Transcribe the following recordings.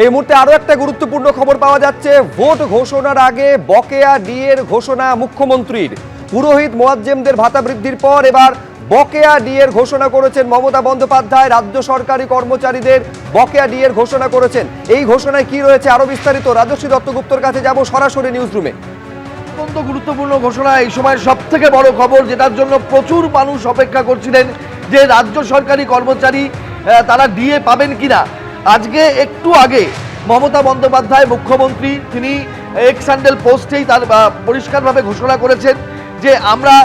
এই মুহূর্তে আরো একটা গুরুত্বপূর্ণ খবর পাওয়া যাচ্ছে। ভোট ঘোষণার আগে বকেয়া ডিএর ঘোষণা মুখ্যমন্ত্রীর। পুরোহিত মোয়াজ্জেমদের ভাতা বৃদ্ধির পর এবার বকেয়া ডিএর ঘোষণা করেছেন মমতা বন্দ্যোপাধ্যায়। রাজ্য সরকারি কর্মচারীদের বকেয়া ডিএর ঘোষণা করেছেন। এই ঘোষণায় কি রয়েছে আরো বিস্তারিত রাজশ্রী দত্তগুপ্তর কাছে যাব সরাসরি নিউজ রুমে। অত্যন্ত গুরুত্বপূর্ণ ঘোষণা, এই সময় সব থেকে বড় খবর, যেটার জন্য প্রচুর মানুষ অপেক্ষা করছিলেন যে রাজ্য সরকারি কর্মচারী তারা ডিএ পাবেন কিনা। আজকে একটু আগে মমতা বন্দ্যোপাধ্যায় মুখ্যমন্ত্রী তিনি এক্স হ্যান্ডেল পোস্টেই তার পরিষ্কারভাবে ঘোষণা করেছেন যে আমরা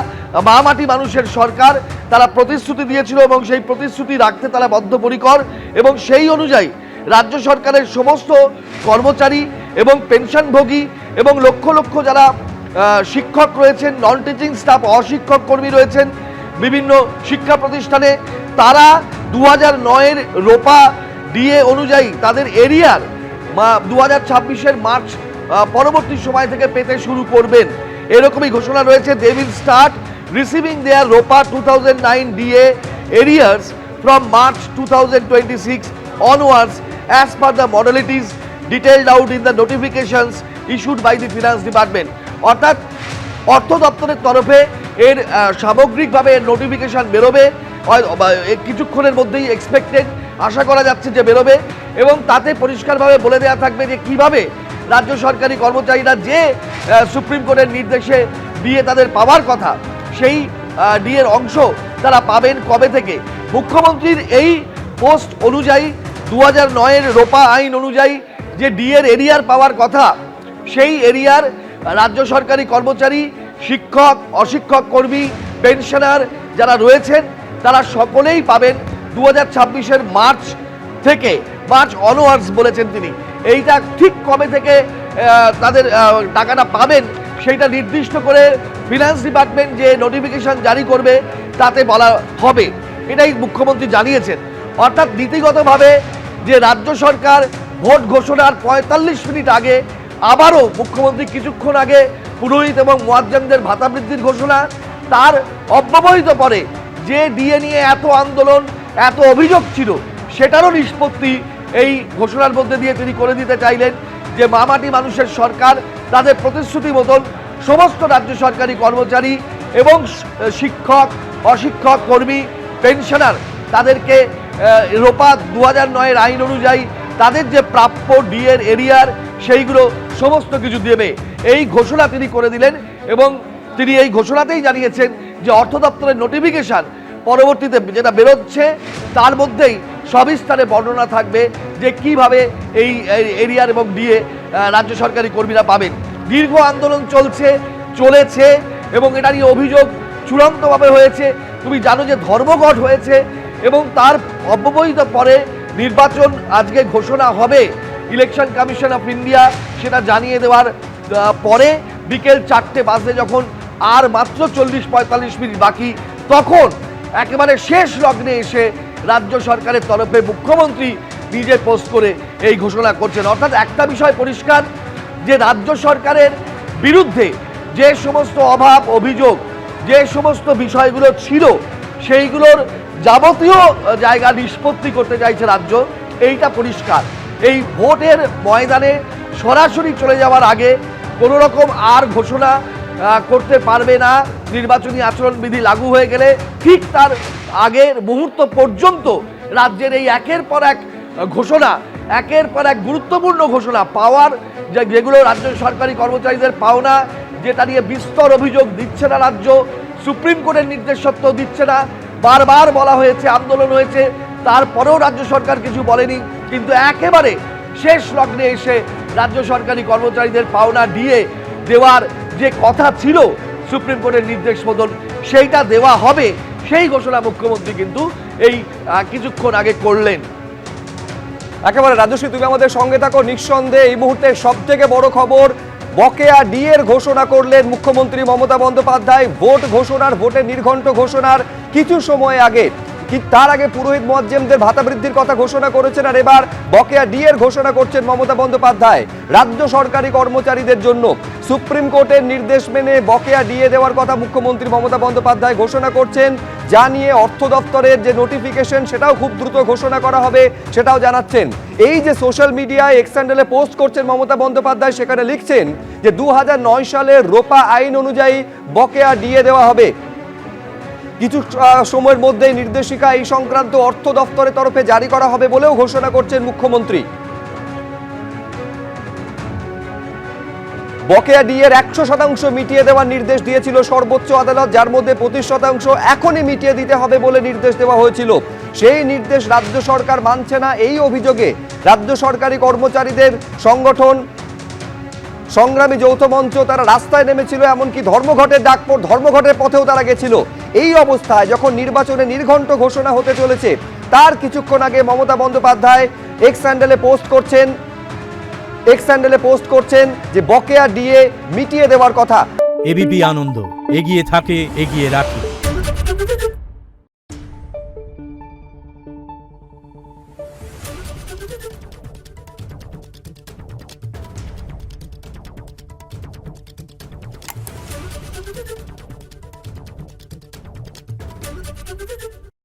মা মাটি মানুষের সরকার, তারা প্রতিশ্রুতি দিয়েছিল এবং সেই প্রতিশ্রুতি রাখতে তারা বদ্ধপরিকর, এবং সেই অনুযায়ী রাজ্য সরকারের সমস্ত কর্মচারী এবং পেনশনভোগী এবং লক্ষ লক্ষ যারা শিক্ষক রয়েছেন, নন টিচিং স্টাফ, অশিক্ষক কর্মী রয়েছেন বিভিন্ন শিক্ষা প্রতিষ্ঠানে, তারা 2009-এর রোপা ডিএ অনুযায়ী তাদের এরিয়ার 2026-এর মার্চ পরবর্তী সময় থেকে পেতে শুরু করবেন। এরকমই ঘোষণা রয়েছে। দে উইল স্টার্ট রিসিভিং দেয়ার রোপা 2009 DA arrears from March 2026 onwards as per the modalities detailed out in the notifications issued by the finance department। অর্থাৎ অর্থ দপ্তরের তরফে এর সামগ্রিকভাবে নোটিফিকেশন বেরোবে কিছুক্ষণের মধ্যেই, এক্সপেক্টেড, আশা করা যাচ্ছে যে বেরোবে, এবং তাতে পরিষ্কারভাবে বলে দেওয়া থাকবে যে কিভাবে রাজ্য সরকারি কর্মচারীরা যে সুপ্রিম কোর্টের নির্দেশে ডিএ তাদের পাওয়ার কথা সেই ডিএর অংশ তারা পাবেন কবে থেকে। মুখ্যমন্ত্রীর এই পোস্ট অনুযায়ী 2009-এর রোপা আইন অনুযায়ী যে ডিএর এরিয়ার পাওয়ার কথা, সেই এরিয়ার রাজ্য সরকারি কর্মচারী, শিক্ষক, অশিক্ষক কর্মী, পেনশনার যারা রয়েছেন তারা সকলেই পাবেন 2026-এর মার্চ থেকে, মার্চ অনওয়ার্ডস বলেছেন তিনি। এইটা ঠিক কবে থেকে তাদের টাকাটা পাবেন সেইটা নির্দিষ্ট করে ফিনান্স ডিপার্টমেন্ট যে নোটিফিকেশন জারি করবে তাতে বলা হবে, এটাই মুখ্যমন্ত্রী জানিয়েছেন। অর্থাৎ নীতিগতভাবে যে রাজ্য সরকার ভোট ঘোষণার 45 মিনিট আগে আবারও মুখ্যমন্ত্রী কিছুক্ষণ আগে পুরোহিত এবং মুয়াজ্জেমদের ভাতা বৃদ্ধির ঘোষণা, তার অব্যবহিত পরে যে ডিএ নিয়ে এত আন্দোলন, এত অভিযোগ ছিল, সেটারও নিষ্পত্তি এই ঘোষণার মধ্যে দিয়ে তিনি করে দিতে চাইলেন যে মা মাটি মানুষের সরকার তাদের প্রতিশ্রুতি মতন সমস্ত রাজ্য সরকারি কর্মচারী এবং শিক্ষক, অশিক্ষক কর্মী, পেনশনার তাদেরকে রোপা 2009-এর আইন অনুযায়ী তাদের যে প্রাপ্য ডিএর এরিয়ার সেইগুলো সমস্ত কিছু দেবে, এই ঘোষণা তিনি করে দিলেন। এবং তিনি এই ঘোষণাতেই জানিয়েছেন যে অর্থ দপ্তরের নোটিফিকেশন পরবর্তীতে যেটা বেরোচ্ছে তার মধ্যেই সবিস্তারে বর্ণনা থাকবে যে কিভাবে এই এরিয়ার এবং ডিএ রাজ্য সরকারি কর্মীরা পাবেন। দীর্ঘ আন্দোলন চলেছে এবং এটা নিয়ে অভিযোগ চূড়ান্তভাবে হয়েছে। তুমি জানো যে ধর্মঘট হয়েছে এবং তার অব্যবহিত পরে নির্বাচন আজকে ঘোষণা হবে। ইলেকশন কমিশন অফ ইন্ডিয়া সেটা জানিয়ে দেওয়ার পরে বিকেল 4টে বাজে যখন আর মাত্র 40-45 মিনিট বাকি, তখন একেবারে শেষ লগ্নে এসে রাজ্য সরকারের তরফে মুখ্যমন্ত্রী নিজে পোস্ট করে এই ঘোষণা করছেন। অর্থাৎ একটা বিষয় পরিষ্কার যে রাজ্য সরকারের বিরুদ্ধে যে সমস্ত অভাব, অভিযোগ, যে সমস্ত বিষয়গুলো ছিল সেইগুলোর যাবতীয় জায়গা নিষ্পত্তি করতে চাইছে রাজ্য, এইটা পরিষ্কার। এই ভোটের ময়দানে সরাসরি চলে যাওয়ার আগে কোনো রকম আর ঘোষণা করতে পারবে না। নির্বাচনী আচরণবিধি লাগু হয়ে গেলে ঠিক তার আগের মুহূর্ত পর্যন্ত রাজ্যের এই একের পর এক ঘোষণা, একের পর এক গুরুত্বপূর্ণ ঘোষণা পাওয়ার, যেগুলো রাজ্য সরকারি কর্মচারীদের পাওনা, যেটা নিয়ে বিস্তর অভিযোগ দিচ্ছে না রাজ্য, সুপ্রিম কোর্টের নির্দেশ সত্ত্বেও দিচ্ছে না, বারবার বলা হয়েছে, আন্দোলন হয়েছে, তারপরেও রাজ্য সরকার কিছু বলেনি। কিন্তু একেবারে শেষ লগ্নে এসে রাজ্য সরকারি কর্মচারীদের পাওনা ডিএ দেওয়ার যে কথা ছিল সুপ্রিম কোর্টের নির্দেশ মতন, সেইটা দেওয়া হবে, সেই ঘোষণা মুখ্যমন্ত্রী কিন্তু এই কিছুক্ষণ আগে করলেন। একেবারে রাজশ্রী, তুমি আমাদের সঙ্গে থাকো। নিঃসন্দেহে এই মুহূর্তে সব থেকে বড় খবর, বকেয়া ডিএর ঘোষণা করলেন মুখ্যমন্ত্রী মমতা বন্দ্যোপাধ্যায়। ভোটের নির্ঘণ্ট ঘোষণার কিছু সময় আগে, তার আগে পুরোহিত মুয়াজ্জেমদের ভাতা বৃদ্ধির কথা ঘোষণা করেছেন, আর এবার বকেয়া ডিএর ঘোষণা করছেন মমতা বন্দ্যোপাধ্যায়। রাজ্য সরকারি কর্মচারীদের জন্য সুপ্রিম কোর্টের নির্দেশ মেনে বকেয়া ডিএ দেওয়ার কথা মুখ্যমন্ত্রী মমতা বন্দ্যোপাধ্যায় ঘোষণা করছেন। যা নিয়ে অর্থ দপ্তরের যে নোটিফিকেশন সেটাও খুব দ্রুত ঘোষণা করা হবে সেটাও জানাচ্ছেন। এই যে সোশ্যাল মিডিয়ায় এক্স হ্যান্ডেলে পোস্ট করছেন মমতা বন্দ্যোপাধ্যায়, সেখানে লিখছেন যে 2009 সালের রোপা আইন অনুযায়ী বকেয়া ডিএ দেওয়া হবে। কিছু সময়ের মধ্যেই নির্দেশিকা এই সংক্রান্ত অর্থ দপ্তরের তরফে জারি করা হবে বলেও ঘোষণা করছেন মুখ্যমন্ত্রী। বকেয়া ডিএর 100% মিটিয়ে দেওয়ার নির্দেশ দিয়েছিল সর্বোচ্চ আদালত, যার মধ্যে 25% এখনই মিটিয়ে দিতে হবে বলে নির্দেশ দেওয়া হয়েছিল। সেই নির্দেশ রাজ্য সরকার মানছে না, এই অভিযোগে রাজ্য সরকারি কর্মচারীদের সংগঠন সংগ্রামী যৌথ মঞ্চ তারা রাস্তায় নেমেছিল, এমনকি ধর্মঘটের পথেও তারা গেছিল। এই অবস্থায় যখন নির্বাচনে নির্ঘণ্ট ঘোষণা হতে চলেছে, তার কিছুক্ষণ আগে মমতা বন্দ্যোপাধ্যায় এক্স হ্যান্ডেলে পোস্ট করছেন যে বকেয়া ডিএ মিটিয়ে দেওয়ার কথা। এবিপি আনন্দ, এগিয়ে থাকে, এগিয়ে রাখে।